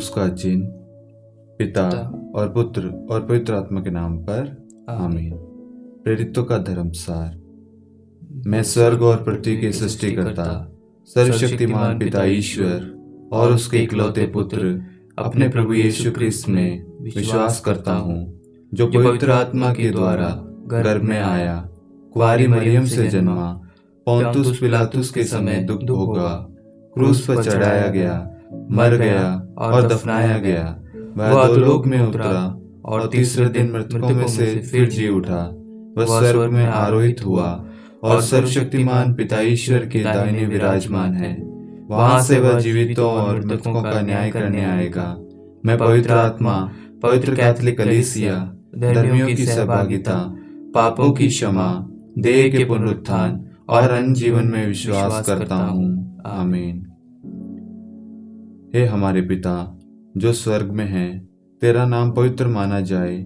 क्रूस का चिन्ह, पिता और पुत्र और पवित्र आत्मा के नाम पर आमीन। प्रेरितों का धर्मसार। मैं स्वर्ग और पृथ्वी के सृष्टिकर्ता सर्वशक्तिमान पिता ईश्वर और उसके इकलौते पुत्र अपने प्रभु यीशु क्रिस्त में विश्वास करता हूँ, जो पवित्र आत्मा के द्वारा गर्भ में आया, कुंवारी मरियम से जन्मा, पोंतुस पिलातुस के समय दुख भोगा, क्रूस पर चढ़ाया गया, मर गया और दफनाया गया। वह अधोलोक में उतरा और तीसरे दिन मृतकों में से फिर जी उठा। वह स्वर्ग में आरोहित हुआ और सर्वशक्तिमान पिता ईश्वर के दाहिने विराजमान है। वहां से वह जीवितों और मृतकों का न्याय करने आएगा। मैं पवित्र आत्मा, पवित्र कैथोलिक कलीसिया, धर्मियों की सहभागिता, पापों की क्षमा, देह के पुनरुत्थान और अनंत जीवन में विश्वास करता हूँ। आमीन। हे हमारे पिता जो स्वर्ग में है, तेरा नाम पवित्र माना जाए,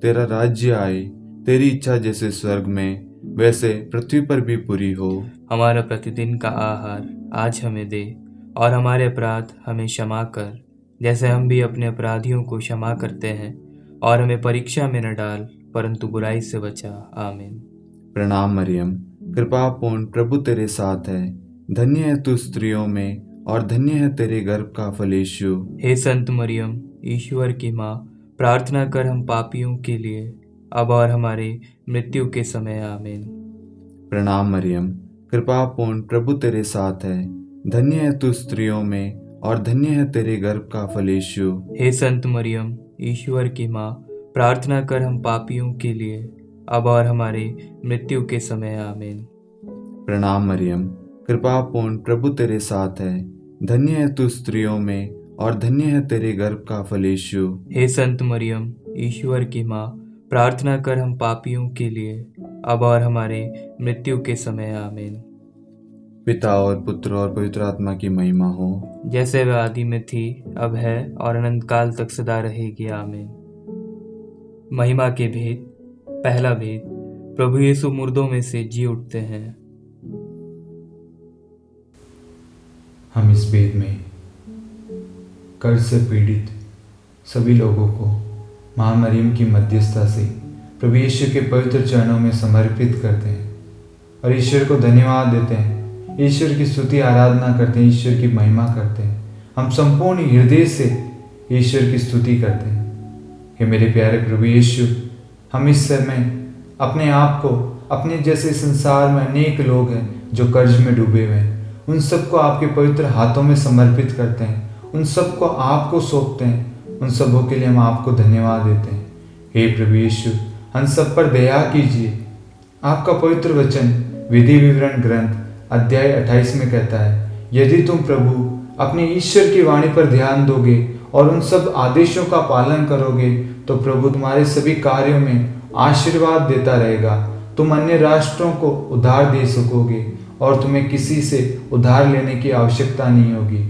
तेरा राज्य आए, तेरी इच्छा जैसे स्वर्ग में वैसे पृथ्वी पर भी पूरी हो। हमारा प्रतिदिन का आहार आज हमें दे, और हमारे अपराध हमें क्षमा कर, जैसे हम भी अपने अपराधियों को क्षमा करते हैं, और हमें परीक्षा में न डाल, परंतु बुराई से बचा। आमीन। प्रणाम मरियम, कृपा पूर्ण प्रभु तेरे साथ है। धन्य है तू स्त्रियों में और धन्य है तेरे गर्भ का फल यीशु। हे संत मरियम, ईश्वर की माँ, प्रार्थना कर हम पापियों के लिए, अब और हमारे मृत्यु के समय। आमीन। प्रणाम मरियम, कृपा पूर्ण प्रभु तेरे साथ है। धन्य है तू स्त्रियों में और धन्य है तेरे गर्भ का फल यीशु। हे संत मरियम, ईश्वर की माँ, प्रार्थना कर हम पापियों के लिए, अब और हमारे मृत्यु के समय। आमीन। प्रणाम मरियम, कृपा पूर्ण प्रभु तेरे साथ है। धन्य है तू स्त्रियों में और धन्य है तेरे गर्भ का फल यीशु। हे संत मरियम, ईश्वर की माँ, प्रार्थना कर हम पापियों के लिए, अब और हमारे मृत्यु के समय। आमीन। पिता और पुत्र और पवित्र आत्मा की महिमा हो, जैसे वह आदि में थी, अब है और अनंत काल तक सदा रहेगी। आमीन। महिमा के भेद। पहला भेद, प्रभु यीशु मुर्दों में से जी उठते हैं। हम इस भेद में कर्ज से पीड़ित सभी लोगों को माँ मरियम की मध्यस्थता से प्रभु यीशु के पवित्र चरणों में समर्पित करते हैं और ईश्वर को धन्यवाद देते हैं, ईश्वर की स्तुति आराधना करते हैं, ईश्वर की महिमा करते हैं। हम संपूर्ण हृदय से ईश्वर की स्तुति करते हैं। हे मेरे प्यारे प्रभु यीशु, हम इस समय अपने आप को, अपने जैसे संसार में अनेक लोग हैं जो कर्ज में डूबे हुए हैं, उन सबको आपके पवित्र हाथों में समर्पित करते हैं, उन सबको आपको सौंपते हैं, उन सबों के लिए हम आपको धन्यवाद देते हैं। हे प्रभु यीशु, हम सब पर दया कीजिए। आपका पवित्र वचन विधि विवरण ग्रंथ अध्याय 28 में कहता है, यदि तुम प्रभु अपने ईश्वर की वाणी पर ध्यान दोगे और उन सब आदेशों का पालन करोगे तो प्रभु तुम्हारे सभी कार्यों में आशीर्वाद देता रहेगा। तुम अन्य राष्ट्रों को उधार दे सकोगे और तुम्हें किसी से उधार लेने की आवश्यकता नहीं होगी।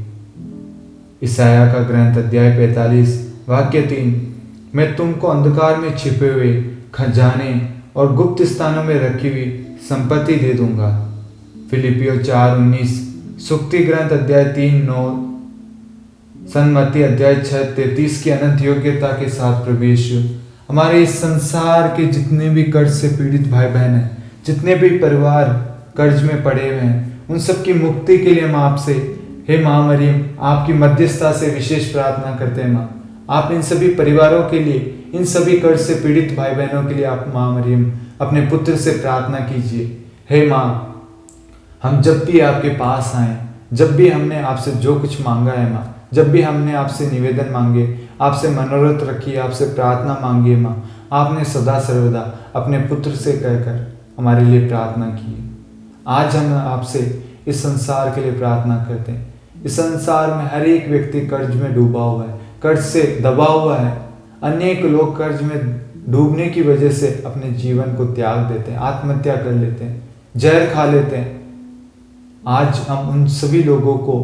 ईसाया का ग्रंथ अध्याय 45 वाक्य 3, मैं तुमको अंधकार में छिपे हुए खजाने और गुप्त स्थानों में रखी हुई संपत्ति दे दूंगा। फिलिपियो 4:19, सुक्ति ग्रंथ अध्याय 3:9, सन्मति अध्याय 6:33 की अनंत योग्यता के साथ प्रभु यीशु हमारे इस संसार के जितने भी कर्ज से पीड़ित भाई बहन हैं, जितने भी परिवार कर्ज में पड़े हुए हैं, उन सब की मुक्ति के लिए हम आपसे, हे माँ मरियम, आपकी मध्यस्थता से विशेष प्रार्थना करते हैं। माँ, आप इन सभी परिवारों के लिए, इन सभी कर्ज से पीड़ित भाई बहनों के लिए आप माँ मरियम अपने पुत्र से प्रार्थना कीजिए। हे माँ, हम जब भी आपके पास आए, जब भी हमने आपसे जो कुछ मांगा है माँ, जब भी हमने आपसे निवेदन मांगे, आपसे मनोरथ रखी, आपसे प्रार्थना मांगी है माँ, आपने सदा सर्वदा अपने पुत्र से कहकर हमारे लिए प्रार्थना की है। आज हम आपसे इस संसार के लिए प्रार्थना करते हैं। इस संसार में हर एक व्यक्ति कर्ज में डूबा हुआ है, कर्ज से दबा हुआ है। अनेक लोग कर्ज में डूबने की वजह से अपने जीवन को त्याग देते हैं, आत्महत्या कर लेते हैं, जहर खा लेते हैं। आज हम उन सभी लोगों को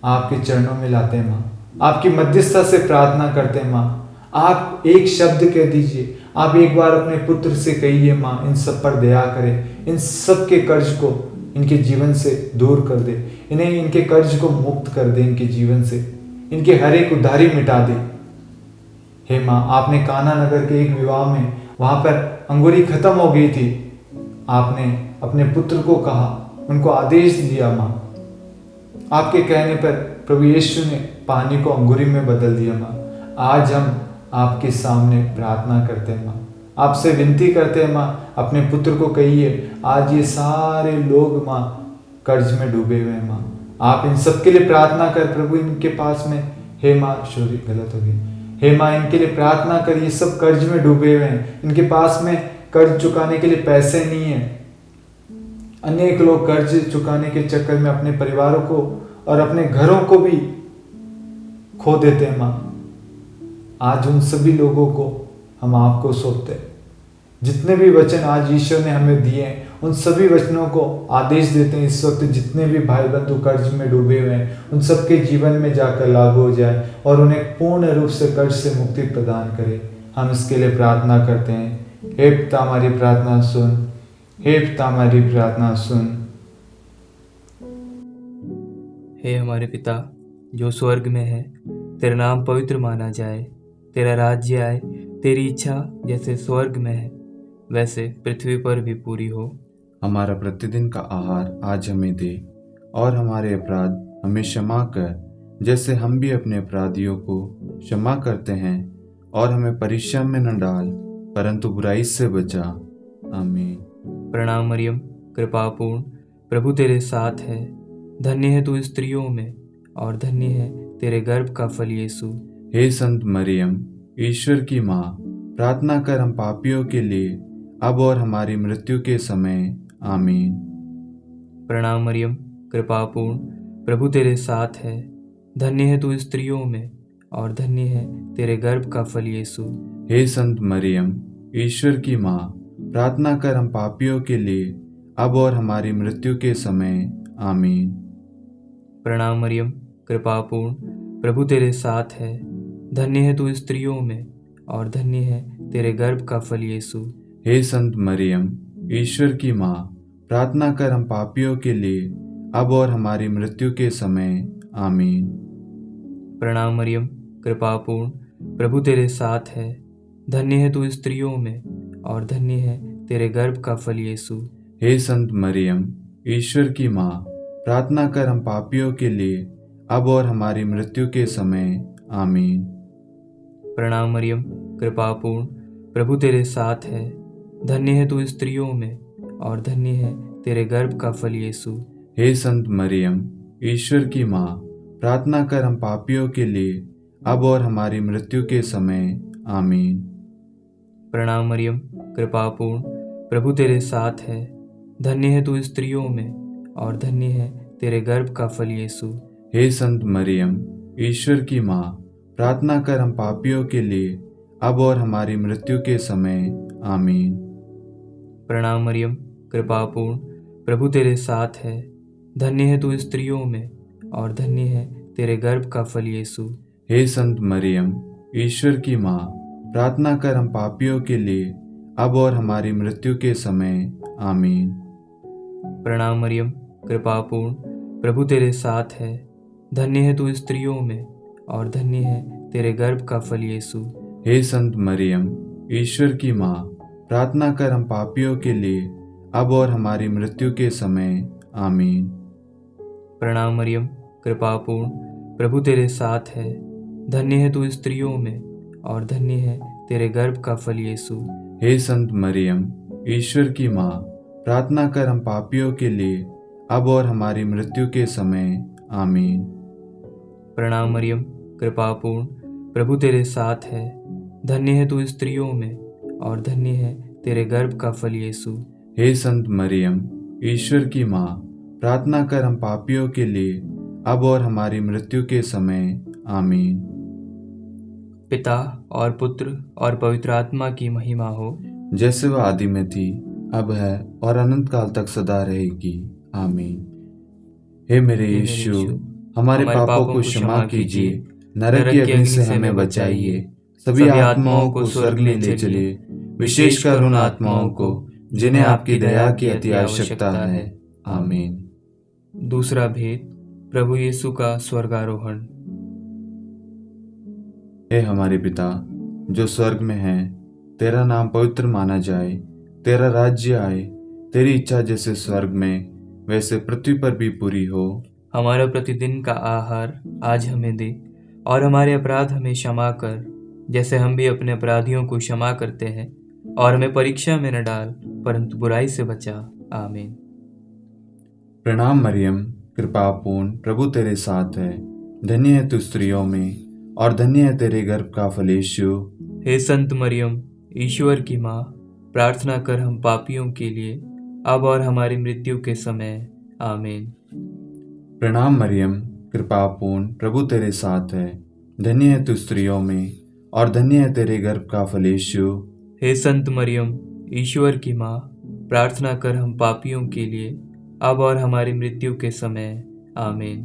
आपके चरणों में लाते हैं माँ, आपकी मध्यस्थता से प्रार्थना करते हैं माँ। आप एक शब्द कह दीजिए, आप एक बार अपने पुत्र से कहिए माँ, इन सब पर दया करें, इन सब के कर्ज को इनके जीवन से दूर कर दे, इन्हें इनके कर्ज को मुक्त कर दे इनके जीवन से। इनके हर एक उधारी मिटा दे। हे माँ, आपने काना नगर के एक विवाह में वहां पर अंगूरी खत्म हो गई थी। आपने अपने पुत्र को कहा, उनको आदेश दिया माँ। आपके कहने पर प्रभु यीशु ने पानी को अंगूरी में बदल दिया माँ। आज हम आपके सामने प्रार्थना करते हैं माँ, आपसे विनती करते हैं माँ, अपने पुत्र को कहिए, आज ये सारे लोग माँ कर्ज में डूबे हुए हैं माँ, आप इन सबके लिए प्रार्थना कर प्रभु। इनके पास में, हे माँ, सॉरी गलत हो गई, हे माँ, इनके लिए प्रार्थना कर। ये सब कर्ज में डूबे हुए हैं, इनके पास में कर्ज चुकाने के लिए पैसे नहीं है। अनेक लोग कर्ज चुकाने के चक्कर में अपने परिवारों को और अपने घरों को भी खो देते हैं माँ। आज उन सभी लोगों को हम आपको सौंपते हैं। जितने भी वचन आज ईश्वर ने हमें दिए हैं, उन सभी वचनों को आदेश देते हैं इस वक्त जितने भी भाई बंधु कर्ज में डूबे हुए हैं, उन सबके जीवन में जाकर लागू हो जाए और उन्हें पूर्ण रूप से कर्ज से मुक्ति प्रदान करे। हम इसके लिए प्रार्थना करते हैं। हे पिता, हमारी प्रार्थना सुन। हे पिता, हमारी प्रार्थना सुन। हे हमारे पिता जो स्वर्ग में है, तेरा नाम पवित्र माना जाए, तेरा राज्य आए, तेरी इच्छा जैसे स्वर्ग में है वैसे पृथ्वी पर भी पूरी हो। हमारा प्रतिदिन का आहार आज हमें दे, और हमारे अपराध हमें क्षमा कर, जैसे हम भी अपने अपराधियों को क्षमा करते हैं, और हमें परीक्षा में न डाल, परंतु बुराई से बचा। आमीन। प्रणाम मरियम, कृपापूर्ण, प्रभु तेरे साथ है, धन्य है तू स्त्रियों में, और धन्य है तेरे गर्भ का फल यीशु। हे संत मरियम, ईश्वर की माँ, प्रार्थना कर हम पापियों के लिए, अब और हमारी मृत्यु के समय। आमीन। प्रणाम मरियम, कृपापूर्ण, प्रभु तेरे साथ है, धन्य है तू स्त्रियों में, और धन्य है तेरे गर्भ का फल यीशु। हे संत मरियम, ईश्वर की माँ, प्रार्थना कर हम पापियों के लिए, अब और हमारी मृत्यु के समय। आमीन। प्रणाम मरियम, कृपापूर्ण, प्रभु तेरे साथ है, धन्य है तू स्त्रियों में, और धन्य है तेरे गर्भ का फल यीशु। हे संत मरियम, ईश्वर की माँ, प्रार्थना कर हम पापियों के लिए, अब और हमारी मृत्यु के समय। आमीन। प्रणाम मरियम, कृपापूर्ण, प्रभु तेरे साथ है, धन्य है तू स्त्रियों में, और धन्य है तेरे गर्भ का फल यीशु। हे संत मरियम, ईश्वर की माँ, प्रार्थना कर हम पापियों के लिए, अब और हमारी मृत्यु के समय। आमीन। प्रणाम मरियम, कृपापूर्ण, प्रभु तेरे साथ है, धन्य है तू स्त्रियों में, और धन्य है तेरे गर्भ का फल यीशु। हे संत मरियम, ईश्वर की माँ, प्रार्थना कर हम पापियों के लिए, अब और हमारी मृत्यु के समय। आमीन। प्रणाम मरियम, कृपापूर्ण, प्रभु तेरे साथ है, धन्य है तू स्त्रियों में, और धन्य है तेरे गर्भ का फल यीशु। हे संत मरियम, ईश्वर की माँ, प्रार्थना कर हम पापियों के लिए, अब और हमारी मृत्यु के समय। आमीन। प्रणाम मरियम, कृपापूर्ण, प्रभु तेरे साथ है, धन्य है तू स्त्रियों में, और धन्य है तेरे गर्भ का फल यीशु। हे संत मरियम, ईश्वर की माँ, प्रार्थना कर हम पापियों के लिए, अब और हमारी मृत्यु के समय। आमीन। प्रणाम मरियम, कृपापूर्ण, प्रभु तेरे साथ है, धन्य है तू स्त्रियों में, और धन्य है तेरे गर्भ का फल यीशु। हे संत मरियम, ईश्वर की माँ, प्रार्थना कर हम पापियों के लिए, अब और हमारी मृत्यु के समय। आमीन। प्रणाम मरियम, कृपापूर्ण, प्रभु तेरे साथ है, धन्य है तू स्त्रियों में, और धन्य है तेरे गर्भ का फल यीशु। हे संत मरियम, ईश्वर की माँ, प्रार्थना कर हम पापियों के लिए, अब और हमारी मृत्यु के समय। आमीन। प्रणाम मरियम, कृपापूर्ण, प्रभु तेरे साथ है, धन्य है तू स्त्रियों में, और धन्य है तेरे गर्भ का फल यीशु। हे संत मरियम, ईश्वर की माँ, प्रार्थना कर हम पापियों के लिए, अब और हमारी मृत्यु के समय। आमीन। पिता और पुत्र और पवित्र आत्मा की महिमा हो, जैसे वह आदि में थी, अब है, और अनंत काल तक सदा रहेगी। आमीन। हे मेरे यीशु, हमारे पापों को क्षमा कीजिए, नरक की अग्नि से हमें बचाइए, सभी आत्माओं को स्वर्ग में ले चलिए, विशेषकर उन आत्माओं को जिन्हें आपकी दया की अति आवश्यकता है। आमीन। दूसरा भेद, प्रभु यीशु का स्वर्गारोहण। हे हमारे पिता जो स्वर्ग में है, तेरा नाम पवित्र माना जाए, तेरा राज्य आए, तेरी इच्छा जैसे स्वर्ग में वैसे पृथ्वी पर भी पूरी हो। हमारा प्रतिदिन का आहार आज हमें दे, और हमारे अपराध हमें क्षमा कर, जैसे हम भी अपने अपराधियों को क्षमा करते हैं, और हमें परीक्षा में न डाल, परंतु बुराई से बचा। आमीन। प्रणाम मरियम, कृपा पूर्ण, प्रभु तेरे साथ है, धन्य है तू स्त्रियों में और धन्य है तेरे गर्भ का फल यीशु। हे संत मरियम, ईश्वर की माँ, प्रार्थना कर हम पापियों के लिए, अब और हमारी मृत्यु के समय। आमीन। प्रणाम मरियम, कृपा पूर्ण, प्रभु तेरे साथ है, धन्य है तू स्त्रियों में और धन्य है तेरे गर्भ का फल यीशु। हे संत मरियम, ईश्वर की माँ, प्रार्थना कर हम पापियों के लिए, अब और हमारी मृत्यु के समय। आमीन।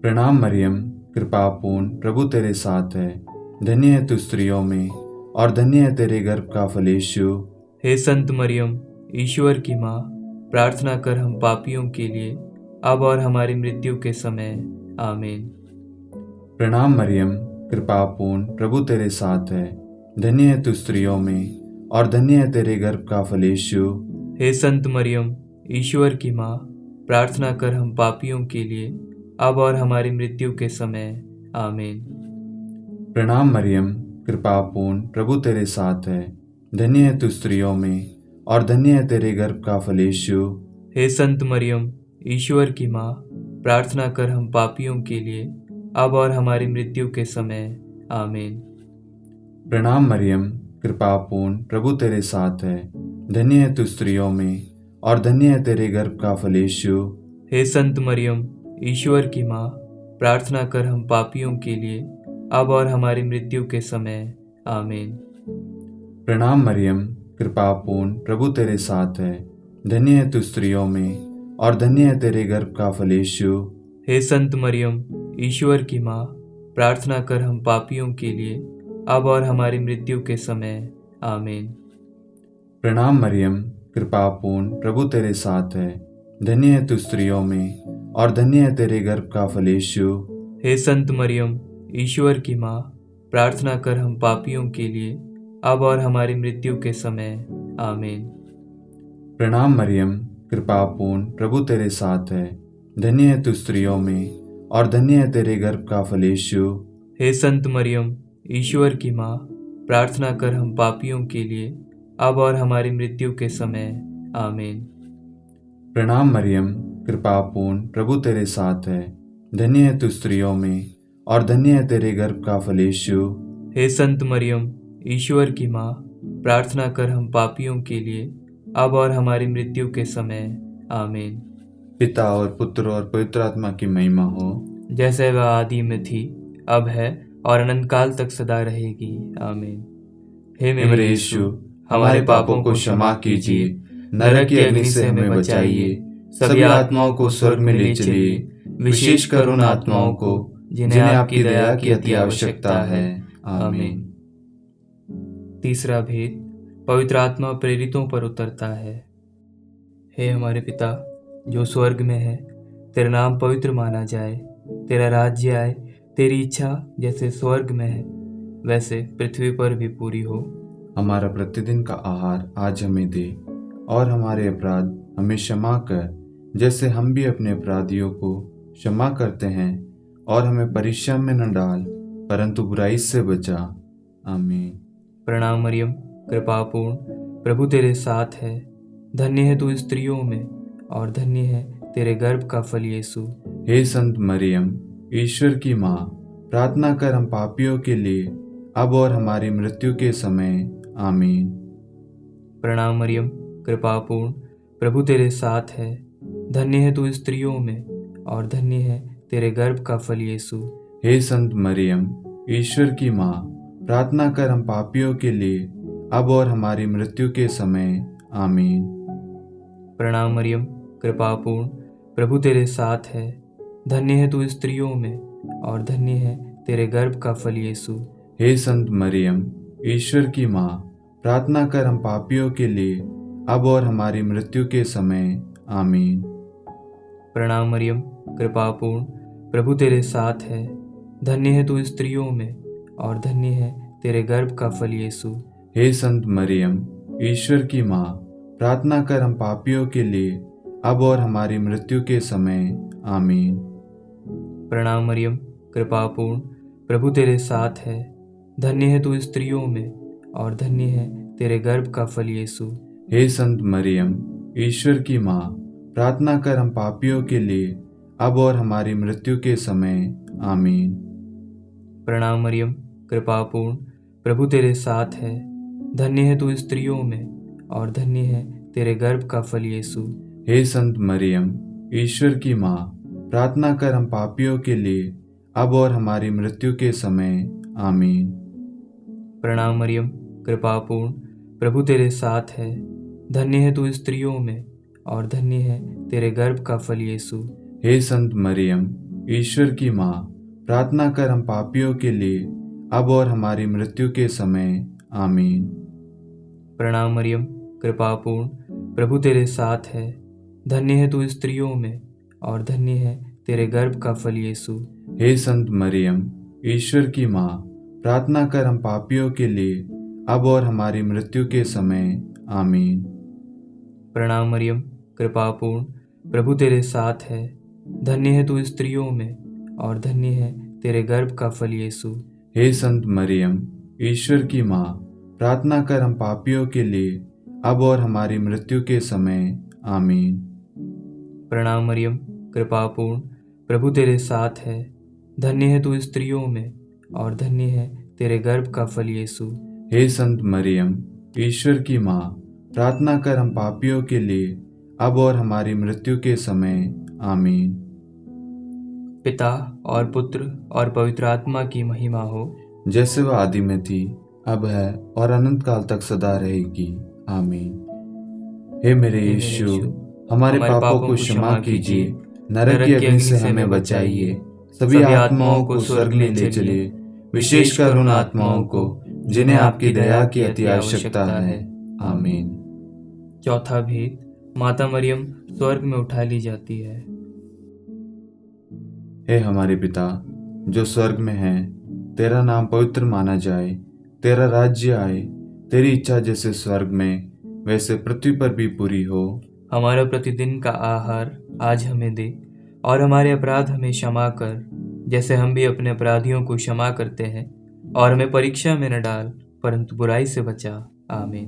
प्रणाम मरियम, कृपा पूर्ण, प्रभु तेरे साथ है, धन्य है तू स्त्रियों में और धन्य है तेरे गर्भ का फल यीशु। हे संत मरियम, ईश्वर की माँ, प्रार्थना कर हम पापियों के लिए, अब और हमारी मृत्यु के समय। आमीन। प्रणाम मरियम, कृपा पूर्ण, प्रभु तेरे साथ है, धन्य है तू स्त्रियों में और धन्य है तेरे गर्भ का फल यीशु। हे संत मरियम, ईश्वर की माँ, प्रार्थना कर हम पापियों के लिए, अब और हमारी मृत्यु के समय। आमीन। प्रणाम मरियम, कृपा पूर्ण, प्रभु तेरे साथ है, धन्य है तू स्त्रियों में और धन्य है तेरे गर्भ का फल यीशु। हे संत मरियम, ईश्वर की माँ, प्रार्थना कर हम पापियों के लिए, अब और हमारी मृत्यु के समय। आमीन। प्रणाम मरियम, कृपा पूर्ण, प्रभु तेरे साथ है, धन्य है तू स्त्रियों में और धन्य है तेरे गर्भ का फल यीशु। हे संत मरियम, ईश्वर की माँ, प्रार्थना कर हम पापियों के लिए, अब और हमारी मृत्यु के समय। आमीन। प्रणाम मरियम, कृपा पूर्ण, प्रभु तेरे साथ है, धन्य है तू स्त्रियों में और धन्य है तेरे गर्भ का फल यीशु। हे संत मरियम, ईश्वर की माँ, प्रार्थना कर हम पापियों के लिए, अब और हमारी मृत्यु के समय। आमीन। प्रणाम मरियम, कृपा पूर्ण, प्रभु तेरे साथ है, धन्य है तू स्त्रियों में और धन्य है तेरे गर्भ का फल यीशु। हे संत मरियम, ईश्वर की माँ, प्रार्थना कर हम पापियों के लिए, अब और हमारी मृत्यु के समय। आमीन। प्रणाम मरियम, कृपा पूर्ण, प्रभु तेरे साथ है, धन्य है तू स्त्रियों में और धन्य है तेरे गर्भ का फल यीशु। हे संत मरियम, ईश्वर की माँ, प्रार्थना कर हम पापियों के लिए, अब और हमारी मृत्यु के समय। आमीन। प्रणाम मरियम, कृपा पूर्ण, प्रभु तेरे साथ है, धन्य है तू स्त्रियों में और धन्य है तेरे गर्भ का फल यीशु। हे संत मरियम, ईश्वर की माँ, प्रार्थना कर हम पापियों के लिए, अब और हमारी मृत्यु के समय। आमीन। पिता और पुत्र और पवित्र आत्मा की महिमा हो, जैसे वह आदि में थी, अब है और अनंत काल तक सदा रहेगी। आमीन। हे मेरे यीशु, हमारे पापों को क्षमा कीजिए, नरक की अग्नि से हमें बचाइए, सभी आत्माओं को स्वर्ग में ले चलिए, विशेषकर उन आत्माओं को जिन्हें आपकी दया की अति आवश्यकता है। आमीन। तीसरा भेद, पवित्र आत्मा प्रेरितों पर उतरता है। हे हमारे पिता जो स्वर्ग में है, तेरा नाम पवित्र माना जाए, तेरा राज्य आए, तेरी इच्छा जैसे स्वर्ग में है वैसे पृथ्वी पर भी पूरी हो। हमारा प्रतिदिन का आहार आज हमें दे, और हमारे अपराध हमें क्षमा कर, जैसे हम भी अपने अपराधियों को क्षमा करते हैं, और हमें परीक्षा में न डाल, परंतु बुराई से बचा। आमीन। प्रणाम मरियम, कृपा पूर्ण, प्रभु तेरे साथ है, धन्य है तू स्त्रियों में और धन्य है तेरे गर्भ का फल यीशु। हे संत मरियम, ईश्वर की माँ, प्रार्थना कर हम पापियों के लिए, अब और हमारी मृत्यु के समय। आमीन। प्रणाम मरियम, कृपा पूर्ण, प्रभु तेरे साथ है, धन्य है तू स्त्रियों में और धन्य है तेरे गर्भ का फल यीशु। हे संत मरियम, ईश्वर की माँ, प्रार्थना कर हम पापियों के लिए, अब और हमारी मृत्यु के समय। आमीन। प्रणाम मरियम, कृपा पूर्ण, प्रभु तेरे साथ है, धन्य है तू स्त्रियों में और धन्य है तेरे गर्भ का फल यीशु। हे संत मरियम, ईश्वर की माँ, प्रार्थना कर हम पापियों के लिए, अब और हमारी मृत्यु के समय। आमीन। प्रणाम मरियम, कृपा पूर्ण, प्रभु तेरे साथ है, धन्य है तू स्त्रियों में और धन्य है तेरे गर्भ का फल यीशु। हे संत मरियम, ईश्वर की माँ, प्रार्थना कर हम पापियों के लिए अब और हमारी मृत्यु के समय। आमीन। प्रणाम मरियम, कृपापूर्ण, प्रभु तेरे साथ है। धन्य है तू स्त्रियों में और धन्य है तेरे गर्भ का फल यीशु। हे संत मरियम, ईश्वर की माँ, प्रार्थना कर हम पापियों के लिए अब और हमारी मृत्यु के समय। आमीन। प्रणाम मरियम, कृपापूर्ण, प्रभु तेरे साथ है। धन्य है तू स्त्रियों में और धन्य है तेरे गर्भ का फल यीशु। हे संत मरियम, ईश्वर की माँ, प्रार्थना कर हम पापियों के लिए अब और हमारी मृत्यु के समय। आमीन। प्रणाम मरियम, कृपापूर्ण, प्रभु तेरे साथ है। धन्य है तू स्त्रियों में और धन्य है तेरे गर्भ का फल यीशु। हे संत मरियम, ईश्वर की माँ, प्रार्थना कर हम पापियों के लिए अब और हमारी मृत्यु के समय। आमीन। प्रणाम मरियम, कृपापूर्ण, प्रभु तेरे साथ है। धन्य है तू स्त्रियों में और धन्य है तेरे गर्भ का फल यीशु। हे संत मरियम, ईश्वर की माँ, प्रार्थना कर हम पापियों के लिए अब और हमारी मृत्यु के समय। आमीन। प्रणाम मरियम, कृपापूर्ण, प्रभु तेरे साथ है। धन्य है तू स्त्रियों में और धन्य है तेरे गर्भ का फल यीशु। हे संत मरियम, ईश्वर की माँ, प्रार्थना कर हम पापियों के लिए अब और हमारी मृत्यु के समय। आमीन। प्रणाम मरियम, कृपापूर्ण, प्रभु तेरे साथ है। धन्य है तू स्त्रियों में और धन्य है तेरे गर्भ का फल यीशु। हे संत मरियम, ईश्वर की माँ, प्रार्थना कर हम पापियों के लिए अब और हमारी मृत्यु के समय। आमीन। पिता और पुत्र और पवित्र आत्मा की महिमा हो, जैसे वह आदि में थी, अब है और अनंत काल तक सदा रहेगी। आमीन। हे मेरे यीशु, हमारे पापों को क्षमा कीजिए, नरक की अग्नि से हमें बचाइए, सभी आत्माओं को स्वर्ग में ले चलिए, विशेषकर उन आत्माओं को जिन्हें आपकी दया की अति आवश्यकता है। आमीन। चौथा भेद, माता मरियम स्वर्ग में उठा ली जाती है। हे हमारे पिता जो स्वर्ग में है, तेरा नाम पवित्र माना जाए, तेरा राज्य आए, तेरी इच्छा जैसे स्वर्ग में वैसे पृथ्वी पर भी पूरी हो। हमारा प्रतिदिन का आहार आज हमें दे और हमारे अपराध हमें क्षमा कर, जैसे हम भी अपने अपराधियों को क्षमा करते हैं, और हमें परीक्षा में न डाल परंतु बुराई से बचा। आमीन।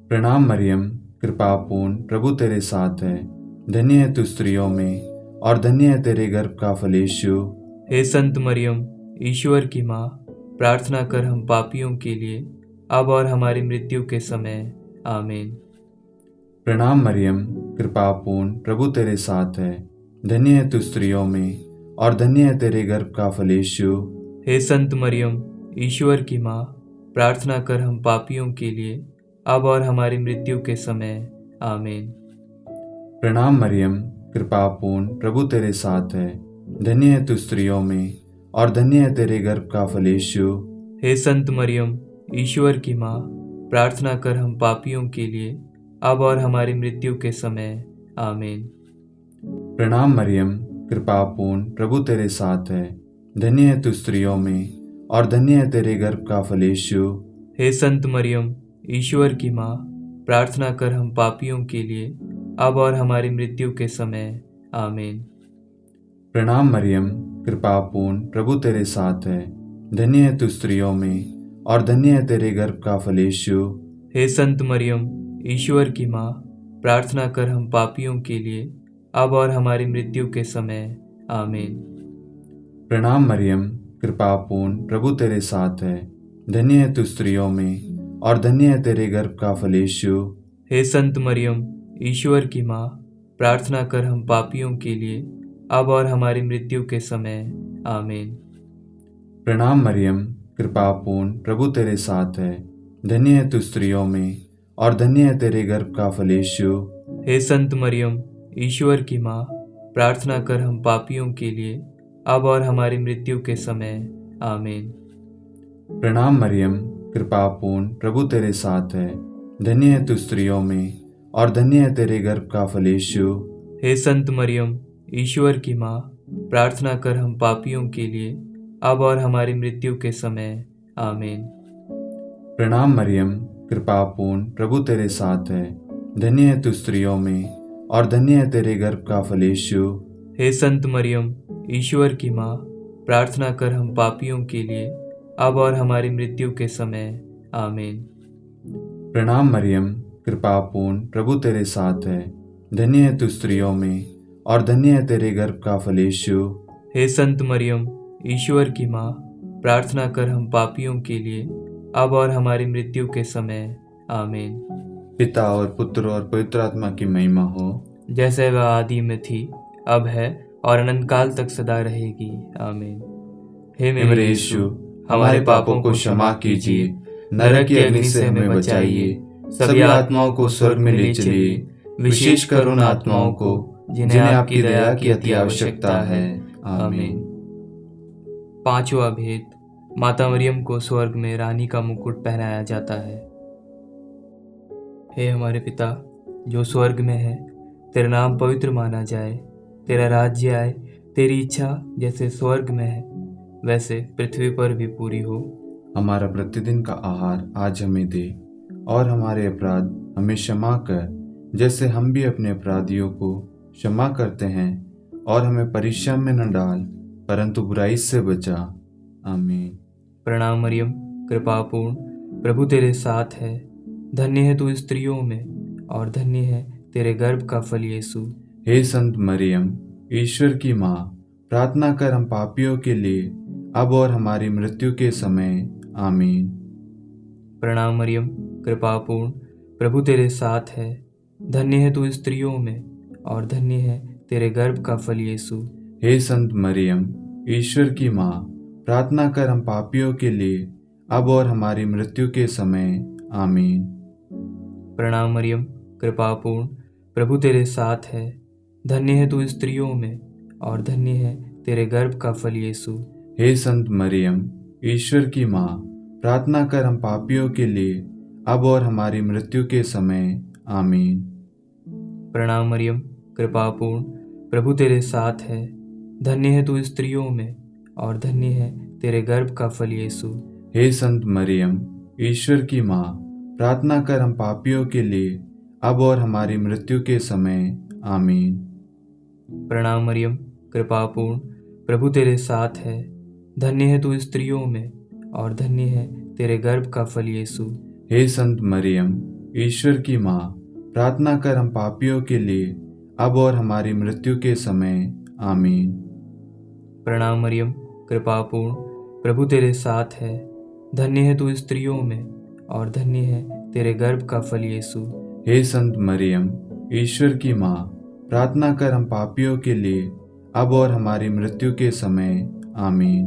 प्रणाम मरियम, कृपापूर्ण, प्रभु तेरे साथ है। धन्य है तू स्त्रियों में और धन्य है तेरे गर्भ का फल यीशु। हे संत मरियम, ईश्वर की माँ, प्रार्थना कर हम पापियों के लिए अब और हमारी मृत्यु के समय। आमीन। प्रणाम मरियम, कृपापूर्ण, प्रभु तेरे साथ है। धन्य है तू स्त्रियों में और धन्य है तेरे गर्भ का फल यीशु। हे संत मरियम, ईश्वर की माँ, प्रार्थना कर हम पापियों के लिए अब और हमारी मृत्यु के समय। आमीन। प्रणाम मरियम, कृपापूर्ण, प्रभु तेरे साथ है। धन्य है तू स्त्रियों में और धन्य है तेरे गर्भ का फल यीशु। हे संत मरियम, ईश्वर की माँ, प्रार्थना कर हम पापियों के लिए अब और हमारी मृत्यु के समय। आमीन। प्रणाम मरियम, कृपापूर्ण, प्रभु तेरे साथ है। धन्य है तू स्त्रियों में और धन्य है तेरे गर्भ का फल यीशु। हे संत मरियम, ईश्वर की माँ, प्रार्थना कर हम पापियों के लिए अब और हमारी मृत्यु के समय। आमीन। प्रणाम मरियम, कृपापूर्ण, प्रभु तेरे साथ है। धन्य है तू स्त्रियों में और धन्य है तेरे गर्भ का फल यीशु। हे संत मरियम, ईश्वर की माँ, प्रार्थना कर हम पापियों के लिए अब और हमारी मृत्यु के समय। आमीन। प्रणाम मरियम, कृपापूर्ण, प्रभु तेरे साथ है। धन्य है तू स्त्रियों में और धन्य है तेरे गर्भ का फल यीशु। हे संत मरियम, ईश्वर की माँ, प्रार्थना कर हम पापियों के लिए अब और हमारी मृत्यु के समय। आमीन। प्रणाम मरियम, कृपापूर्ण, प्रभु तेरे साथ है। धन्य है तू स्त्रियों में और धन्य है तेरे गर्भ का फल यीशु। हे संत मरियम, ईश्वर की माँ, प्रार्थना कर हम पापियों के लिए अब और हमारी मृत्यु के समय। आमीन। प्रणाम मरियम, कृपापूर्ण, प्रभु तेरे साथ है। धन्य है तू स्त्रियों में और धन्य है तेरे गर्भ का फल यीशु। हे संत मरियम, ईश्वर की माँ, प्रार्थना कर हम पापियों के लिए अब और हमारी मृत्यु के समय, आमीन। प्रणाम मरियम, कृपापूर्ण, प्रभु तेरे साथ है। धन्य है तू स्त्रियों में और धन्य है तेरे गर्भ का फल यीशु। हे संत मरियम, ईश्वर की माँ, प्रार्थना कर हम पापियों के लिए, अब और हमारी मृत्यु के समय, आमीन। प्रणाम मरियम, कृपापूर्ण, प्रभु तेरे साथ है। धन्य है तू स्त्रियों में और धन्य है तेरे गर्भ का फल यीशु। हे संत मरियम, ईश्वर की माँ, प्रार्थना कर हम पापियों के लिए, अब और हमारी मृत्यु के समय, आमीन। पिता और पुत्र और पवित्र आत्मा की महिमा हो, जैसे वह आदि में थी, अब है और अनंत काल तक सदा रहेगी, आमीन। हे मेरे यीशु, हमारे पापों को क्षमा कीजिए, नरक की अग्नि से हमें बचाइए, सभी आत्माओं को स्वर्ग में ले चलिए, विशेषकर उन आत्माओं को जिन्हें आपकी दया की अति आवश्यकता है। आमीन। पांचवा भेद, माता मरियम को स्वर्ग में रानी का मुकुट पहनाया जाता है। हे हमारे पिता जो स्वर्ग में है, तेरा नाम पवित्र माना जाए, तेरा राज्य आए, तेरी इच्छा जैसे स्वर्ग में है वैसे पृथ्वी पर भी पूरी हो। हमारा प्रतिदिन का आहार आज हमें दे और हमारे अपराध हमें क्षमा कर, जैसे हम भी अपने अपराधियों को क्षमा करते हैं, और हमें परीक्षा में न डाल परंतु बुराई से बचा। आमीन। प्रणाम मरियम, कृपापूर्ण, प्रभु तेरे साथ है। धन्य है तू स्त्रियों में और धन्य है तेरे गर्भ का फल यीशु। हे संत मरियम, ईश्वर की माँ, प्रार्थना कर हम पापियों के लिए, अब और हमारी मृत्यु के समय। आमीन। प्रणाम मरियम, कृपापूर्ण, प्रभु तेरे साथ है। धन्य है तू स्त्रियों में और धन्य है तेरे गर्भ का फल यीशु। हे संत मरियम, ईश्वर की माँ, प्रार्थना कर हम पापियों के लिए, अब और हमारी मृत्यु के समय। आमीन। प्रणाम मरियम, कृपापूर्ण, प्रभु तेरे साथ है। धन्य है तू स्त्रियों में और धन्य है तेरे गर्भ का फल यीशु। हे संत मरियम, ईश्वर की माँ, प्रार्थना कर हम पापियों के लिए, अब और हमारी मृत्यु के समय। आमीन। प्रणाम मरियम, कृपापूर्ण, प्रभु तेरे साथ है। धन्य है तू स्त्रियों में और धन्य है तेरे गर्भ का फल यीशु। हे संत मरियम, ईश्वर की माँ, प्रार्थना कर हम पापियों के लिए, अब और हमारी मृत्यु के समय। आमीन। प्रणाम मरियम, कृपापूर्ण, प्रभु तेरे साथ है। धन्य है तू स्त्रियों में और धन्य है तेरे गर्भ का फल यीशु। हे संत मरियम, ईश्वर की माँ, प्रार्थना कर हम पापियों के लिए, अब और हमारी मृत्यु के समय। आमीन। प्रणाम मरियम, कृपापूर्ण, प्रभु तेरे साथ है। धन्य है तू स्त्रियों में और धन्य है तेरे गर्भ का फल यीशु। हे संत मरियम, ईश्वर की माँ, प्रार्थना कर हम पापियों के लिए, अब और हमारी मृत्यु के समय। आमीन।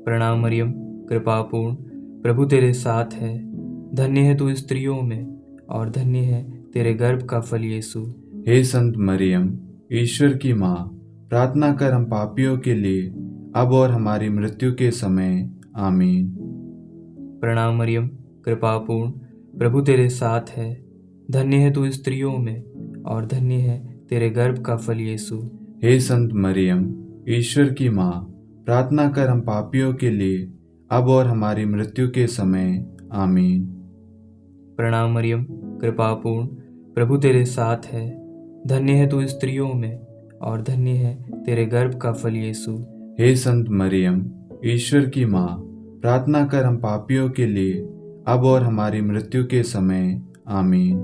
प्रणाम मरियम, कृपापूर्ण, प्रभु तेरे साथ है। धन्य है तू स्त्रियों में और धन्य है तेरे गर्भ का फल यीशु। हे संत मरियम, ईश्वर की माँ, प्रार्थना कर हम पापियों के लिए, अब और हमारी मृत्यु के समय। आमीन। प्रणाम मरियम, कृपापूर्ण, प्रभु तेरे साथ है। धन्य है तू स्त्रियों में और धन्य है तेरे गर्भ का फल यीशु। हे संत मरियम, ईश्वर की माँ, प्रार्थना कर हम पापियों के लिए, अब और हमारी मृत्यु के समय। आमीन। प्रणाम मरियम, कृपापूर्ण, प्रभु तेरे साथ है। धन्य है तू स्त्रियों में और धन्य है तेरे गर्भ का फल यीशु। हे संत मरियम, ईश्वर की माँ, प्रार्थना कर हम पापियों के लिए, अब और हमारी मृत्यु के समय। आमीन।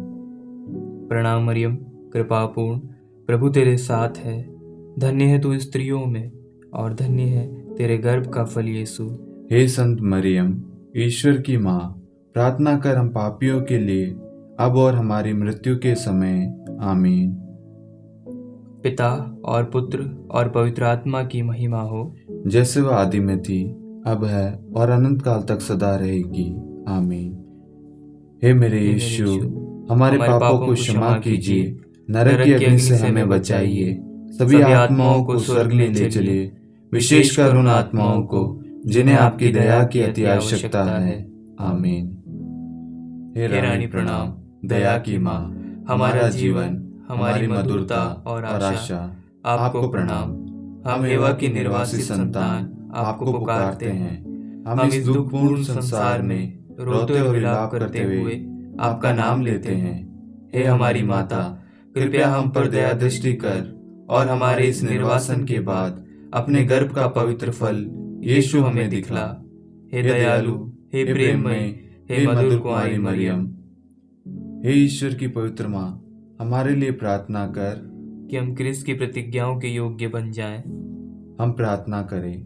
प्रणाम मरियम, कृपापूर्ण, प्रभु तेरे साथ है। धन्य है तू स्त्रियों में और धन्य है तेरे गर्भ का फल यीशु। हे संत मरियम, ईश्वर की माँ, प्रार्थना कर हम पापियों के लिए, अब और हमारी मृत्यु के समय। आमीन। पिता और पुत्र और पवित्र आत्मा की महिमा हो, जैसे वह आदि में थी, अब है और अनंत काल तक सदा रहेगी। आमीन। हे मेरे यीशु, हमारे पापों को क्षमा कीजिए, नरक की अग्नि से हमें बचाइए, सभी आत्माओं को स्वर्ग में ले चलिए, विशेषकर उन आत्माओं को जिन्हें आपकी दया की अति आवश्यकता है। आमीन। हे रानी प्रणाम, दया की माँ, हमारा जीवन, हमारी मधुरता और आशा, आपको प्रणाम। हम एवा की निर्वासित संतान, आपको पुकारते हैं। हम इस दुखपूर्ण संसार में रोते और विलाप करते हुए आपका नाम लेते हैं। हे हमारी माता, कृपया हम पर दया दृष्टि कर और हमारे इस निर्वासन के बाद अपने गर्भ का पवित्र फल यीशु हमें दिखला। हे दयालु, हे प्रेममय, हे मधुर कुंवारी मरियम, हे ईश्वर की पवित्र माँ, हमारे लिए प्रार्थना कर कि हम क्रिस्त की प्रतिज्ञाओं के योग्य बन जाएं। हम प्रार्थना करें।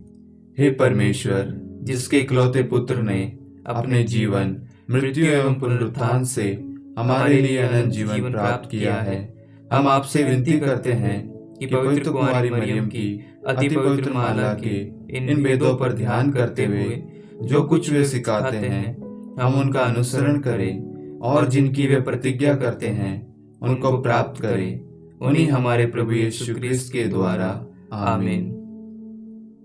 हे परमेश्वर, जिसके इकलौते पुत्र ने अपने जीवन, मृत्यु एवं पुनरुत्थान से हमारे लिए अनंत जीवन प्राप्त किया है, हम आपसे विनती करते हैं कि पवित्र कुंवारी मरियम की अति पवित्र माला के इन वेदों पर ध्यान करते हुए जो कुछ वे सिखाते हैं, हम उनका अनुसरण करें और जिनकी वे प्रतिज्ञा करते हैं उनको प्राप्त करें। उन्हीं हमारे प्रभु यीशु क्रिस्त के द्वारा, आमीन।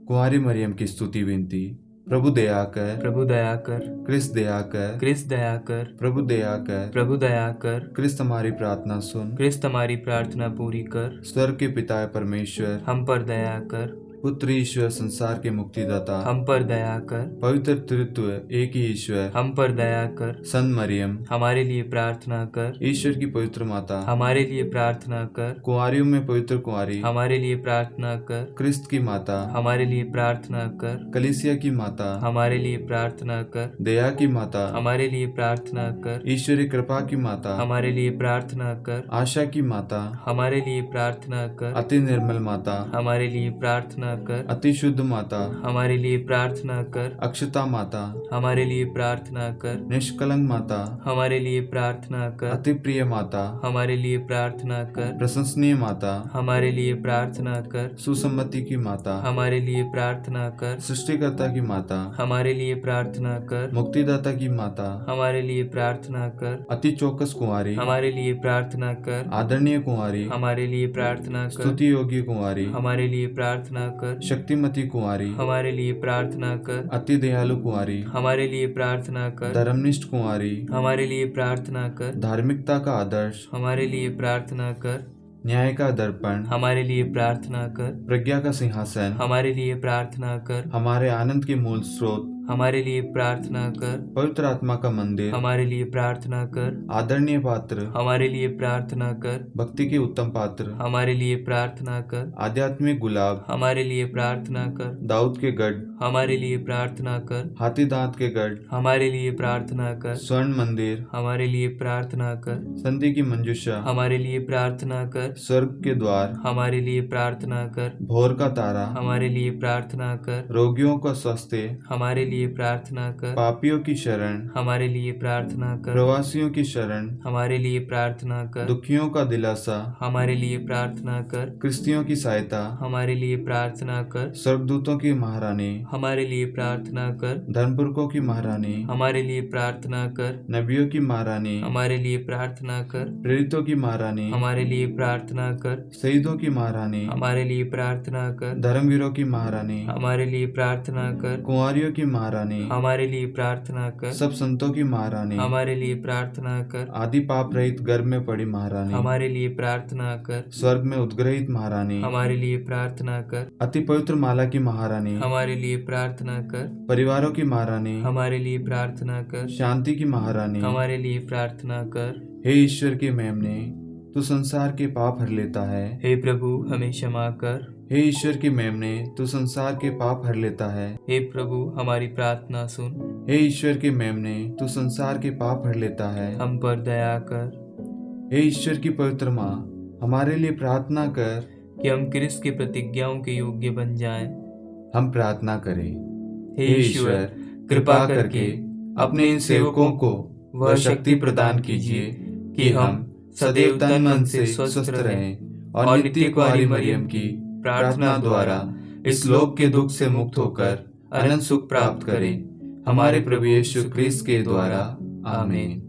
कुंवारी मरियम की स्तुति विनती। प्रभु दया कर, प्रभु दया कर, क्रिस्त दया कर, क्रिस्त दया कर, प्रभु दया कर, प्रभु दया कर, क्रिस्त हमारी प्रार्थना सुन, क्रिस्त हमारी प्रार्थना पूरी कर, स्वर्ग के पिता परमेश्वर हम पर दया कर, पुत्र ईश्वर संसार के मुक्तिदाता हम पर दया कर, पवित्र तृत्व एक ही ईश्वर हम पर दया कर, संत मरियम हमारे लिए प्रार्थना कर, ईश्वर की पवित्र माता हमारे लिए प्रार्थना कर, कुंवारियों में पवित्र कुंवारी हमारे लिए प्रार्थना कर, क्रिस्त की माता हमारे लिए प्रार्थना कर, कलीसिया की माता हमारे लिए प्रार्थना कर, दया की माता हमारे लिए प्रार्थना कर, ईश्वरी कृपा की माता हमारे लिए प्रार्थना कर, आशा की माता हमारे लिए प्रार्थना कर, अति निर्मल माता हमारे लिए प्रार्थना कर, अति शुद्ध माता हमारे लिए प्रार्थना कर, अक्षता माता हमारे लिए प्रार्थना कर, निष्कलंक माता हमारे लिए प्रार्थना कर, अति प्रिय माता हमारे लिए प्रार्थना कर, प्रशंसनीय माता हमारे लिए प्रार्थना कर, सुसम्मति की माता हमारे लिए प्रार्थना कर, सृष्टिकर्ता की माता हमारे लिए प्रार्थना कर, मुक्तिदाता की माता हमारे लिए प्रार्थना कर, अति चौकस कुंवारी हमारे लिए प्रार्थना कर, आदरणीय कुंवारी हमारे लिए प्रार्थना कर, स्तुति योग्य कुंवारी हमारे लिए प्रार्थना कर, शक्तिमती कुंवारी हमारे लिए प्रार्थना कर, अति दयालु कुंवारी हमारे लिए प्रार्थना कर, धर्मनिष्ठ कुंवारी हमारे लिए प्रार्थना कर, धार्मिकता का आदर्श हमारे लिए प्रार्थना कर, न्याय का दर्पण हमारे लिए प्रार्थना कर, प्रज्ञा का सिंहासन हमारे लिए प्रार्थना कर, हमारे आनंद के मूल स्रोत हमारे लिए प्रार्थना कर, पवित्र आत्मा का मंदिर हमारे लिए प्रार्थना कर, आदरणीय पात्र हमारे लिए प्रार्थना कर, भक्ति के उत्तम पात्र हमारे लिए प्रार्थना कर, आध्यात्मिक गुलाब हमारे लिए प्रार्थना कर, दाऊद के गढ़ हमारे लिए प्रार्थना कर, हाथी दांत के गढ़ हमारे लिए प्रार्थना कर, स्वर्ण मंदिर हमारे लिए प्रार्थना कर, संधि की मंजूषा हमारे लिए प्रार्थना कर, स्वर्ग के द्वार हमारे लिए प्रार्थना कर, भोर का तारा हमारे लिए प्रार्थना कर, रोगियों का स्वास्थ्य हमारे लिए प्रार्थना कर, पापियों की शरण हमारे लिए प्रार्थना कर, प्रवासियों की शरण हमारे लिए प्रार्थना कर, दुखियों का दिलासा हमारे लिए प्रार्थना कर, क्रिस्तियों की सहायता हमारे लिए प्रार्थना कर, स्वर्गदूतों की महारानी हमारे लिए प्रार्थना कर, धर्मपुरखों की महारानी हमारे लिए प्रार्थना कर, नबियों की महारानी हमारे लिए प्रार्थना कर, प्रेरितों की महारानी हमारे लिए प्रार्थना कर, शहीदों की महारानी हमारे लिए प्रार्थना कर, धर्मवीरों की महारानी हमारे लिए प्रार्थना कर, कुंवारियों की महारानी हमारे लिए प्रार्थना कर, सब संतों की महारानी हमारे लिए प्रार्थना कर, आदि पाप रहित गर्भ में पड़ी महारानी हमारे लिए प्रार्थना कर, स्वर्ग में उद्ग्रहित महारानी हमारे लिए प्रार्थना कर, अति पवित्र माला की महारानी हमारे लिए प्रार्थना कर, परिवारों की महारानी हमारे लिए प्रार्थना कर, शांति की महारानी हमारे लिए प्रार्थना कर। हे ईश्वर के मेमने, तू संसार के पाप हर लेता है। हे प्रभु हमें क्षमा कर। हे ईश्वर की मेमने, तू संसार के पाप हर लेता है। हे प्रभु हमारी प्रार्थना सुन। हे ईश्वर के मेमने, तू संसार के पाप हर लेता है। हम पर दया कर। हे ईश्वर की पवित्र माँ, हमारे लिए प्रार्थना कर कि हम क्रिस्त की प्रतिज्ञाओं के योग्य बन जाएं। हम प्रार्थना करें। हे ईश्वर, कृपा करके अपने इन सेवकों को वह शक्ति प्रदान कीजिए कि हम सदैव तन मन से स्वस्थ रहें और नित्य कुंवारी मरियम की प्रार्थना द्वारा इस लोक के दुख से मुक्त होकर अनंत सुख प्राप्त करें। हमारे प्रभु यीशु क्रिस्त के द्वारा, आमीन।